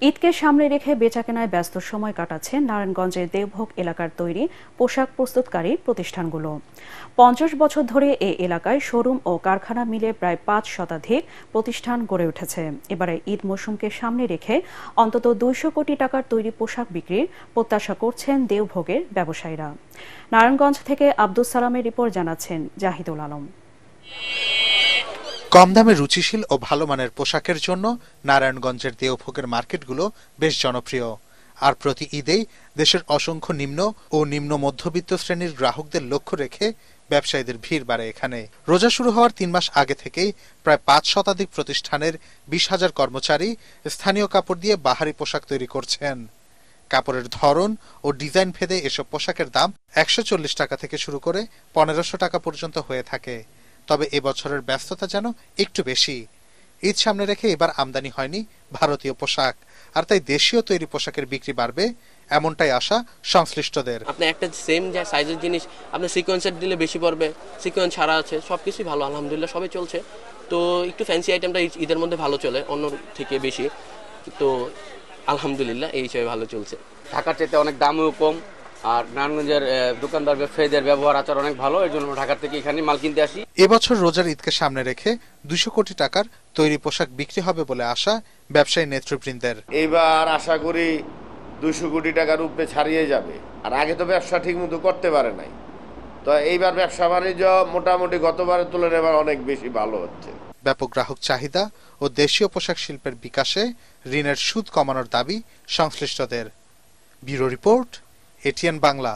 ঈদকে সামনে রেখে বেচাকেনায় ব্যস্ত সময় কাটাচ্ছে নারায়ণগঞ্জের দেওভোগ এলাকার তৈরি পোশাক প্রস্তুতকারী প্রতিষ্ঠানগুলো। 50 বছর ধরে এই এলাকায় শোরুম ও কারখানা মিলে প্রায় 5 শতাধিক প্রতিষ্ঠান গড়ে উঠেছে। এবারে ঈদ মৌসুমকে সামনে রেখে অন্তত 200 কোটি টাকার তৈরি পোশাক বিক্রির প্রত্যাশা করছেন দেওভোগের ব্যবসায়ীরা। নারায়ণগঞ্জ থেকে আব্দুস সালামের রিপোর্ট জানাচ্ছেন জাহিদুল আলম। কম দামে রুচিশীল ও ভালো মানের পোশাকের জন্য নারায়ণগঞ্জের দেওভোগের মার্কেটগুলো বেশ জনপ্রিয়। আর প্রতি ঈদেই দেশের অসংখ্য নিম্ন ও নিম্ন মধ্যবিত্ত শ্রেণীর গ্রাহকদের লক্ষ্য রেখে ব্যবসায়ীদের ভিড় বাড়ে এখানে। রোজা শুরু হওয়ার 3 মাস আগে থেকেই প্রায় 5 শতাধিক প্রতিষ্ঠানের 20,000 কর্মচারী স্থানীয় কাপড় দিয়ে বাহারি পোশাক তৈরি করছেন। কাপড়ের ধরন ও ডিজাইন ভেদে এসব পোশাকের দাম 140 টাকা থেকে শুরু করে 1500 টাকা পর্যন্ত হয়ে থাকে। তবে এবছরের ব্যস্ততা যেন একটু বেশি। ঈদ সামনে রেখে এবার আমদানি হয়নি ভারতীয় পোশাক, আর তাই দেশীয় তৈরি পোশাকের বিক্রি বাড়বে এমনটাই আশা সংশ্লিষ্টদের। আপনি একটা সেম যে সাইজের জিনিস আপনি সিকোয়েন্সের দিলে বেশি পড়বে, সিকোয়েন্স ছাড়া আছে, সবকিছুই ভালো আলহামদুলিল্লাহ, সবই চলছে। তো একটু ফ্যান্সি আইটেমটা ঈদের মধ্যে ভালো চলে অন্য থেকে বেশি, তো আলহামদুলিল্লাহ এই হিসেবে ভালো চলছে। ঢাকার চাইতে অনেক দামও কম, আর নারায়ণগঞ্জের দোকানদার ব্যবসায়ীদের ব্যবহার আচার অনেক ভালো, এর জন্য ঢাকা থেকে এখানে মাল কিনতে আসি। এবছর রোজার ঈদকে সামনে রেখে 200 কোটি টাকার তৈরি পোশাক বিক্রি হবে বলে আশা ব্যবসায়ী নেতৃবৃন্দের। এইবার আশা করি 200 কোটি টাকার উপরে ছাড়িয়ে যাবে। আর আগে তো ব্যবসা ঠিক মতো করতে পারে নাই, তো এইবার ব্যবসা বাণিজ্য মোটামুটি গতবারের তুলনায় এবার অনেক বেশি ভালো হচ্ছে। ব্যাপক গ্রাহক চাহিদা ও দেশীয় পোশাক শিল্পের বিকাশে ঋণের সুদ কমানোর দাবি সংশ্লিষ্টদের। Bureau report, ATN Bangla.